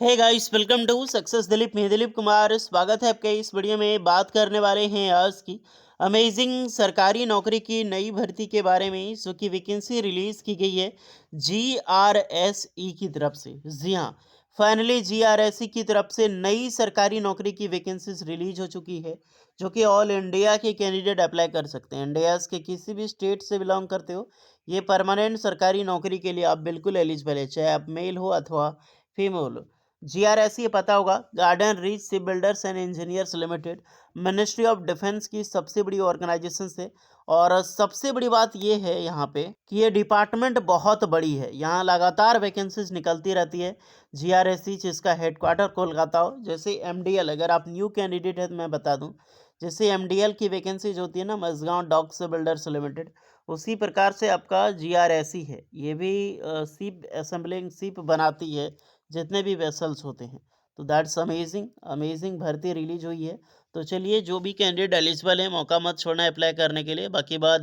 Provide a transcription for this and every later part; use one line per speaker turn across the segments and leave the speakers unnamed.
Hey guys, welcome to success Dilip. मैं दिलीप कुमार, स्वागत है आपके इस वीडियो में। बात करने वाले हैं आज की अमेजिंग सरकारी नौकरी की नई भर्ती के बारे में, जो कि वैकेंसी रिलीज की गई है जीआरएसई की तरफ से। जी हाँ, फाइनली जीआरएसई की तरफ से नई सरकारी नौकरी की वैकेंसीज रिलीज हो चुकी है, जो कि ऑल इंडिया के कैंडिडेट अप्लाई कर सकते हैं। इंडिया के किसी भी स्टेट से बिलोंग करते हो, ये परमानेंट सरकारी नौकरी के लिए आप बिल्कुल एलिजिबल है, चाहे आप मेल हो अथवा फीमेल हो। जीआरएस ये पता होगा, garden reach ship builders and engineers limited, ministry of defence की सबसे बड़ी ऑर्गेनाइजेशन है। और सबसे बड़ी बात ये है यहाँ पे कि ये डिपार्टमेंट बहुत बड़ी है, यहाँ लगातार वैकेंसीज निकलती रहती है। जीआरएससी जिसका हेडक्वार्टर कोलकाता हो, जैसे एमडीएल, अगर आप न्यू कैंडिडेट है तो मैं बता दूं, जैसे एमडीएल की वैकेंसीज होती है ना, मजगांव डॉक्स बिल्डर्स लिमिटेड, उसी प्रकार से आपका जीआरएससी है। ये भी शिप असेंबलिंग शिप बनाती है, जितने भी वेसल्स होते हैं। तो दैट्स अमेजिंग अमेजिंग भर्ती रिलीज हुई है। तो चलिए, जो भी कैंडिडेट एलिजिबल है, मौका मत छोड़ना अप्लाई करने के लिए। बाकी बात,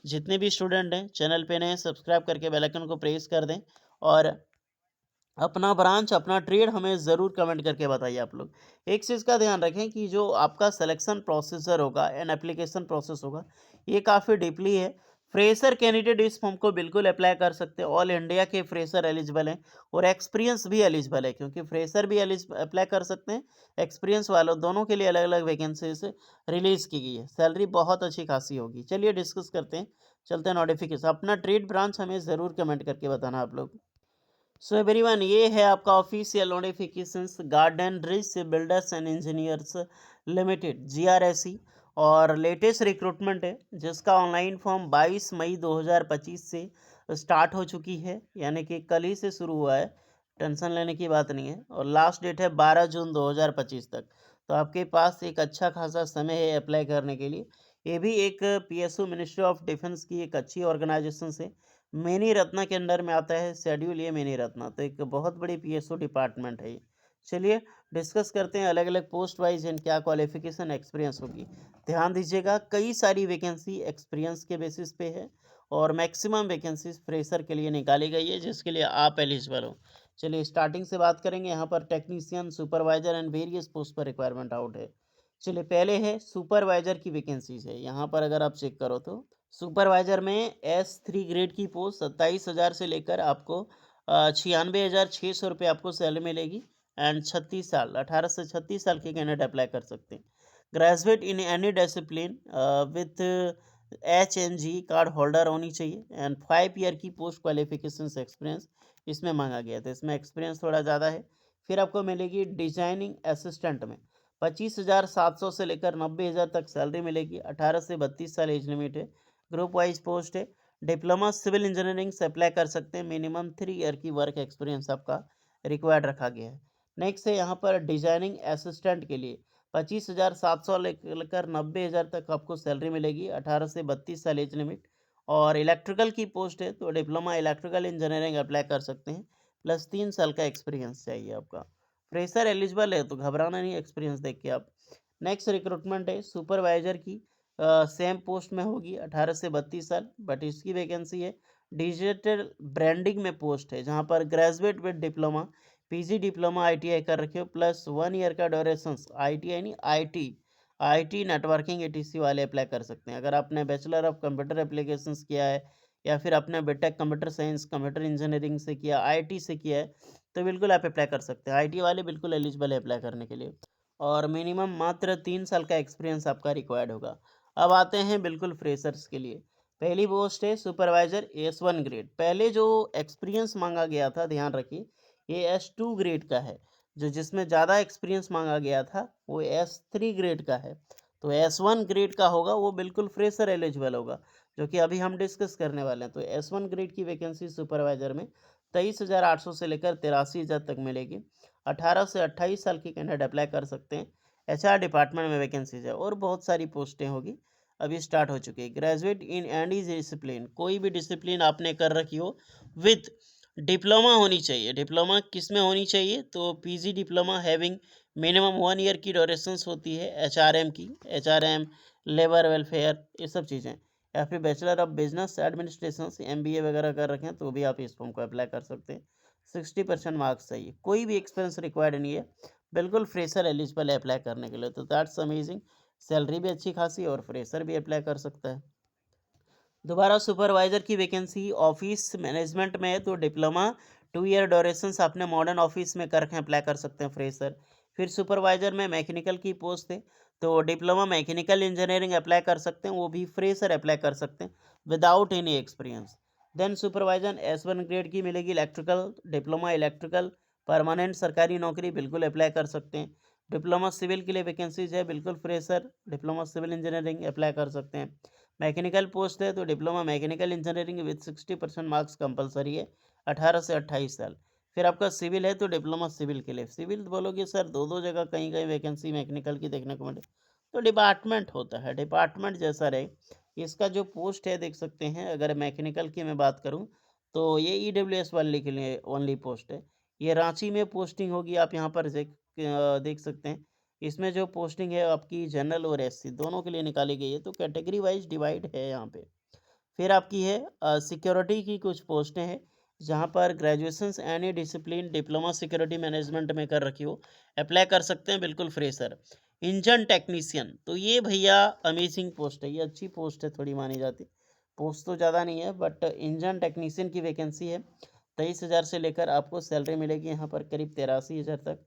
जितने भी स्टूडेंट हैं चैनल पे नए, सब्सक्राइब करके बेल आइकन को प्रेस कर दें। और अपना ब्रांच, अपना ट्रेड हमें ज़रूर कमेंट करके बताइए आप लोग। एक चीज़ का ध्यान रखें कि जो आपका सिलेक्शन प्रोसीजर होगा एंड एप्लीकेशन प्रोसेस होगा, ये काफ़ी डीपली है। फ्रेशर कैंडिडेट इस फॉर्म को बिल्कुल अप्लाई कर सकते हैं, ऑल इंडिया के फ्रेशर एलिजिबल हैं। और एक्सपीरियंस भी एलिजिबल है, क्योंकि फ्रेशर भी अप्लाई कर सकते हैं, एक्सपीरियंस वालों दोनों के लिए अलग अलग वैकेंसीज रिलीज़ की गई है। सैलरी बहुत अच्छी खासी होगी। चलिए डिस्कस करते हैं, चलते हैं नोटिफिकेशन। अपना ट्रेड ब्रांच हमें ज़रूर कमेंट करके बताना आप लोग। सो एवरीवन, ये है आपका official notifications, garden rich builders and engineers limited GRSE. और लेटेस्ट रिक्रूटमेंट है, जिसका ऑनलाइन फॉर्म 22 मई 2025 से स्टार्ट हो चुकी है, यानी कि कल ही से शुरू हुआ है। टेंशन लेने की बात नहीं है। और लास्ट डेट है 12 जून 2025 तक। तो आपके पास एक अच्छा खासा समय है अप्लाई करने के लिए। ये भी एक पीएसयू, मिनिस्ट्री ऑफ डिफेंस की एक अच्छी ऑर्गेनाइजेशन से, मिनी रत्ना के अंडर में आता है शेड्यूल, ये मिनी रत्ना तो एक बहुत बड़ी पीएसओ डिपार्टमेंट है ये। चलिए डिस्कस करते हैं अलग अलग पोस्ट वाइज एंड क्या क्वालिफिकेशन एक्सपीरियंस होगी। ध्यान दीजिएगा, कई सारी वैकेंसी एक्सपीरियंस के बेसिस पे है, और मैक्सिमम वैकेंसीज फ्रेशर के लिए निकाली गई है, जिसके लिए आप एलिजिबल हो। चलिए स्टार्टिंग से बात करेंगे। यहाँ पर technician, supervisor and various post पर रिक्वायरमेंट आउट है। चलिए पहले है सुपरवाइजर की वैकेंसीज है। यहाँ पर अगर आप चेक करो तो सुपरवाइजर में S3 ग्रेड की पोस्ट 27,000 से लेकर आपको 96,600 रुपये आपको सैलरी मिलेगी। एंड 36 साल, 18 से 36 साल के कैंडिडेट अप्लाई कर सकते हैं। Graduate in any discipline with HNG card holder होनी चाहिए। एंड 5 ईयर की पोस्ट क्वालिफिकेशन एक्सपीरियंस इसमें मांगा गया था, इसमें एक्सपीरियंस थोड़ा ज़्यादा है। फिर आपको मिलेगी डिजाइनिंग असिस्टेंट में 25,700 से लेकर 90,000 तक सैलरी मिलेगी। 18 से 32 साल एज लिमिट है। ग्रुप वाइज पोस्ट है। डिप्लोमा सिविल इंजीनियरिंग से अप्लाई कर सकते हैं। मिनिमम 3 ईयर की वर्क एक्सपीरियंस आपका रिक्वायर्ड रखा गया है। नेक्स्ट है यहाँ पर डिजाइनिंग असिस्टेंट के लिए 25,700 लेकर 90,000 तक आपको सैलरी मिलेगी। 18 से 32 साल एज लिमिट। और इलेक्ट्रिकल की पोस्ट है, तो डिप्लोमा इलेक्ट्रिकल इंजीनियरिंग अप्लाई कर सकते हैं, प्लस 3 साल का एक्सपीरियंस चाहिए आपका। फ्रेशर एलिजिबल है, तो घबराना नहीं एक्सपीरियंस देख के आप। नेक्स्ट रिक्रूटमेंट है सुपरवाइजर की, सेम पोस्ट में होगी, 18 से 32 साल, बट इसकी वैकेंसी है डिजिटल ब्रांडिंग में पोस्ट है, जहाँ पर graduate with diploma, PG diploma ITI कर रखे हो, प्लस 1 ईयर का ड्यूरेशन। आईटीआई नहीं, आईटी नेटवर्किंग एटीसी वाले अप्लाई कर सकते हैं। अगर आपने बैचलर ऑफ कंप्यूटर एप्लीकेशंस किया है, या फिर आपने BTech computer science computer engineering से किया, आईटी से किया है, तो बिल्कुल आप अप्लाई कर सकते हैं। आईटी वाले बिल्कुल एलिजिबल है अप्लाई करने के लिए। और मिनिमम मात्र 3 साल का एक्सपीरियंस आपका रिक्वायर्ड होगा। अब आते हैं बिल्कुल फ्रेशर्स के लिए। पहली पोस्ट है सुपरवाइजर S1 ग्रेड। पहले जो एक्सपीरियंस मांगा गया था, ध्यान रखिए, ये S2 ग्रेड का है। जो जिसमें ज़्यादा एक्सपीरियंस मांगा गया था, वो S3 ग्रेड का है। तो S1 ग्रेड का होगा, वो बिल्कुल फ्रेशर एलिजिबल होगा, जो कि अभी हम डिस्कस करने वाले हैं। तो S1 ग्रेड की वैकेंसी सुपरवाइजर में 23,800 से लेकर 83,000 तक मिलेगी। 18 से 28 साल के कैंडिडेट अप्लाई कर सकते हैं। एचआर डिपार्टमेंट में वैकेंसीज है, और बहुत सारी पोस्टें होगी, अभी स्टार्ट हो चुकी है। ग्रेजुएट इन एनी डिसिप्लिन, कोई भी डिसिप्लिन आपने कर रखी हो, विथ डिप्लोमा होनी चाहिए। डिप्लोमा किस में होनी चाहिए, तो PG diploma having minimum 1 year की ड्यूरेशंस होती है एचआरएम की, एचआरएम, लेबर वेलफेयर, ये सब चीज़ें। या फिर बैचलर ऑफ बिजनेस एडमिनिस्ट्रेशन से एमबीए वगैरह कर रखें, तो भी आप इस फॉर्म को अप्लाई कर सकते हैं। 60% मार्क्स चाहिए, कोई भी एक्सपीरियंस रिक्वायर्ड नहीं है, बिल्कुल फ्रेशर एलिजिबल है अप्लाई करने के लिए। तो दैट्स अमेजिंग, सैलरी भी अच्छी खासी और फ्रेशर भी अप्लाई कर सकता है। दोबारा सुपरवाइजर की वैकेंसी ऑफिस मैनेजमेंट में है, तो डिप्लोमा 2 ईयर ड्यूरेशन आपने मॉडर्न ऑफिस में करके अप्लाई कर सकते हैं फ्रेशर। फिर सुपरवाइजर में मैकेनिकल की पोस्ट है, तो डिप्लोमा मैकेनिकल इंजीनियरिंग अप्लाई कर सकते हैं, वो भी फ्रेशर अप्लाई कर सकते हैं without any experience. Then supervisor S1 grade की मिलेगी इलेक्ट्रिकल, डिप्लोमा इलेक्ट्रिकल, परमानेंट सरकारी नौकरी बिल्कुल अप्लाई कर सकते हैं। डिप्लोमा सिविल के लिए वैकेंसीज है, बिल्कुल fresher diploma civil engineering apply कर सकते हैं। मैकेनिकल पोस्ट है, तो diploma mechanical engineering with 60% marks compulsory है, 18 से 28 साल। फिर आपका सिविल है, तो डिप्लोमा सिविल के लिए, सिविल बोलोगे सर दो दो जगह कहीं कहीं वैकेंसी मैकेनिकल की देखने को मिले, तो डिपार्टमेंट होता है, डिपार्टमेंट जैसा रहे। इसका जो पोस्ट है देख सकते हैं, अगर मैकेनिकल की मैं बात करूं तो ये EWS वाले के लिए ओनली पोस्ट है। ये रांची में पोस्टिंग होगी, आप यहाँ पर देख सकते हैं। इसमें जो पोस्टिंग है आपकी जनरल और SC दोनों के लिए निकाली गई है, तो कैटेगरी वाइज डिवाइड है यहाँ पे। फिर आपकी है सिक्योरिटी की कुछ पोस्टें हैं, जहाँ पर graduations any discipline diploma security management में कर रखी हो, अप्लाई कर सकते हैं, बिल्कुल फ्रेशर। इंजन टेक्नीशियन, तो ये भैया अमेजिंग पोस्ट है, ये अच्छी पोस्ट है, थोड़ी मानी जाती, पोस्ट तो ज़्यादा नहीं है बट इंजन टेक्नीशियन की वैकेंसी है। 23,000 से लेकर आपको सैलरी मिलेगी यहाँ पर करीब 83,000 तक।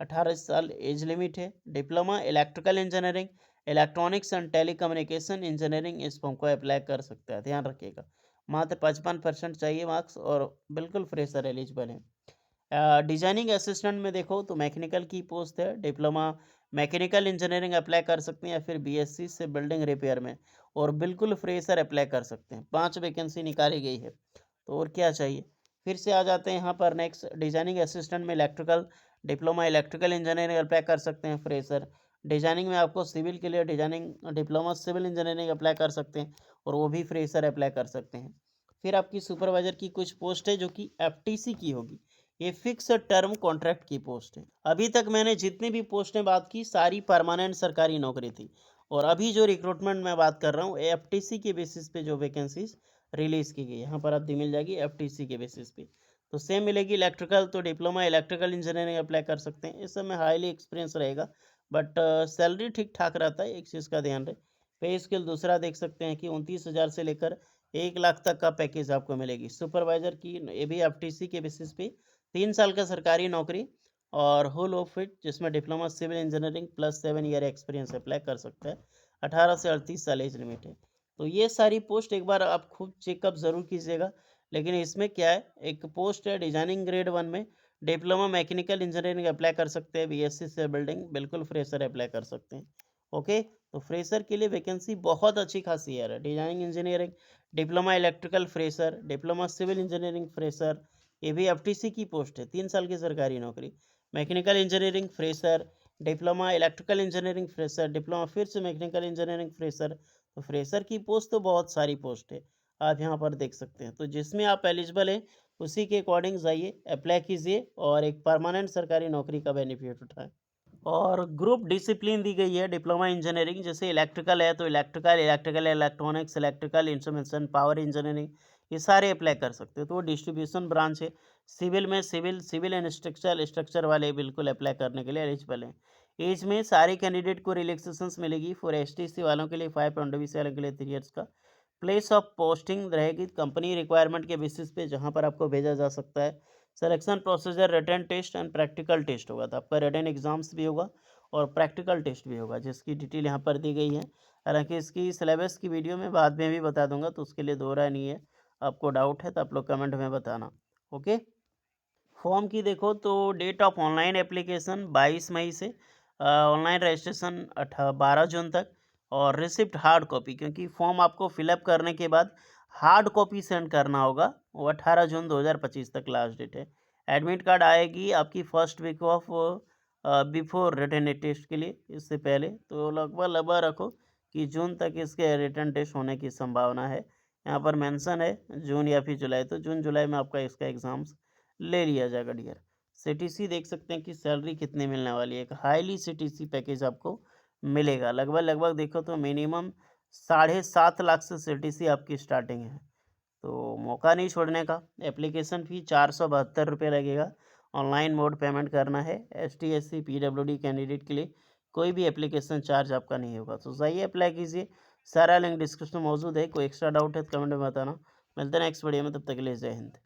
18 साल एज लिमिट है। Diploma electrical engineering, electronics and telecommunication engineering इस फॉर्म को अप्लाई कर सकता है, ध्यान रखिएगा। मात्र 55% चाहिए मार्क्स और बिल्कुल फ्रेशर एलिजिबल है। डिजाइनिंग असिस्टेंट में देखो तो मैकेनिकल की पोस्ट है, डिप्लोमा मैकेनिकल इंजीनियरिंग अप्लाई कर सकते हैं या फिर BSc से बिल्डिंग रिपेयर में, और बिल्कुल फ्रेशर अप्लाई कर सकते हैं। 5 वैकेंसी निकाली गई है, तो और क्या चाहिए। फिर से आ जाते हैं यहाँ पर नेक्स्ट, डिजाइनिंग असिस्टेंट में electrical, diploma electrical engineering apply कर सकते हैं फ्रेशर। डिजाइनिंग में आपको सिविल के लिए designing diploma civil engineering apply कर सकते हैं, और वो भी फ्रेशर अप्लाई कर सकते हैं। फिर आपकी सुपरवाइजर की कुछ पोस्ट है जो कि FTC की होगी, ये फिक्स टर्म कॉन्ट्रैक्ट की पोस्ट है। अभी तक मैंने जितनी भी पोस्टें बात की सारी परमानेंट सरकारी नौकरी थी, और अभी जो रिक्रूटमेंट मैं बात कर रहा हूँ FTC के बेसिस पे जो वैकेंसीज रिलीज की गई, यहाँ पर आपको मिल जाएगी FTC के बेसिस पे। तो सेम मिलेगी इलेक्ट्रिकल, तो डिप्लोमा इलेक्ट्रिकल इंजीनियरिंग अप्लाई कर सकते हैं, इस समय हाईली एक्सपीरियंस रहेगा, बट सैलरी ठीक ठाक रहता है, एक चीज़ का ध्यान रहे। पे स्केल दूसरा देख सकते हैं कि 29,000 से लेकर 1 लाख तक का पैकेज आपको मिलेगी। सुपरवाइजर की ये भी FTC के बेसिस पे 3 साल का सरकारी नौकरी और होल ऑफ इट, जिसमें diploma civil engineering plus 7 year experience apply कर सकता है। 18 से 38 साल एज लिमिट है। तो ये सारी पोस्ट एक बार आप खुद चेकअप ज़रूर कीजिएगा। लेकिन इसमें क्या है, एक पोस्ट है डिजाइनिंग ग्रेड 1 में, डिप्लोमा मैकेनिकल इंजीनियरिंग अप्लाई कर सकते हैं, BSc से बिल्डिंग, बिल्कुल फ्रेशर अप्लाई कर सकते हैं। ओके, तो फ्रेशर के लिए वैकेंसी बहुत अच्छी खासी है, designing engineering, diploma electrical fresher, diploma civil engineering fresher, ये भी FTC की पोस्ट है, 3 साल की सरकारी नौकरी। Mechanical engineering fresher, diploma electrical engineering fresher, diploma फिर से मैकेनिकल इंजीनियरिंग फ्रेशर। तो फ्रेशर की पोस्ट तो बहुत सारी पोस्ट है, आप यहाँ पर देख सकते हैं। तो जिसमें आप एलिजिबल हैं उसी के अकॉर्डिंग जाइए, अप्लाई कीजिए और एक परमानेंट सरकारी नौकरी का बेनिफिट उठाएं। और ग्रुप डिसिप्लिन दी गई है डिप्लोमा इंजीनियरिंग, जैसे इलेक्ट्रिकल है तो electrical, electrical electronics, electrical instrumentation, power engineering, ये सारे अप्लाई कर सकते हो। तो वो डिस्ट्रीब्यूशन ब्रांच है। सिविल में civil, civil and structure, structure वाले बिल्कुल अप्लाई करने के लिए एलिजिबल हैं। एज में सारे कैंडिडेट को रिलैक्सेशंस मिलेगी, फॉर STC वालों के लिए 5 और OBC वालों के लिए 3 ईयर्स का। प्लेस ऑफ पोस्टिंग रहेगी कंपनी रिक्वायरमेंट के बेसिस पे, जहाँ पर आपको भेजा जा सकता है। Selection procedure written test and practical test होगा, तो आपका रिटन एग्जाम्स भी होगा और प्रैक्टिकल टेस्ट भी होगा, जिसकी डिटेल यहाँ पर दी गई है। हालांकि इसकी सिलेबस की वीडियो में बाद में भी बता दूंगा, तो उसके लिए दोहरा नहीं है। आपको डाउट है तो आप लोग कमेंट में बताना। ओके, फॉर्म की देखो तो डेट ऑफ ऑनलाइन एप्लीकेशन 22 मई से, ऑनलाइन रजिस्ट्रेशन 12 जून तक, और रिसिप्ट हार्ड कॉपी, क्योंकि फॉर्म आपको फिलअप करने के बाद हार्ड कॉपी सेंड करना होगा, वो 18 जून 2025 तक लास्ट डेट है। एडमिट कार्ड आएगी आपकी first week of before written test के लिए, इससे पहले, तो लगभग लगभग रखो कि जून तक इसके रिटन टेस्ट होने की संभावना है। यहाँ पर मेंशन है जून या फिर जुलाई, तो जून जुलाई में आपका इसका एग्ज़ाम्स ले लिया जाएगा डियर। CTC देख सकते हैं कि सैलरी कितनी मिलने वाली है, एक हाईली CTC पैकेज आपको मिलेगा, लगभग लगभग देखो तो मिनिमम 7.5 लाख से CTC आपकी स्टार्टिंग है। तो मौका नहीं छोड़ने का। एप्लीकेशन फ़ी 472 रुपये लगेगा। ऑनलाइन मोड पेमेंट करना है। एसटी, एससी, पीडब्ल्यूडी कैंडिडेट के लिए कोई भी एप्लीकेशन चार्ज आपका नहीं होगा। तो जाइए अप्लाई कीजिए। सारा लिंक डिस्क्रिप्शन में मौजूद है। कोई एक्स्ट्रा डाउट है तो कमेंट में बताना। मिलते हैं नेक्स्ट वीडियो में, तब तक के लिए जय हिंद।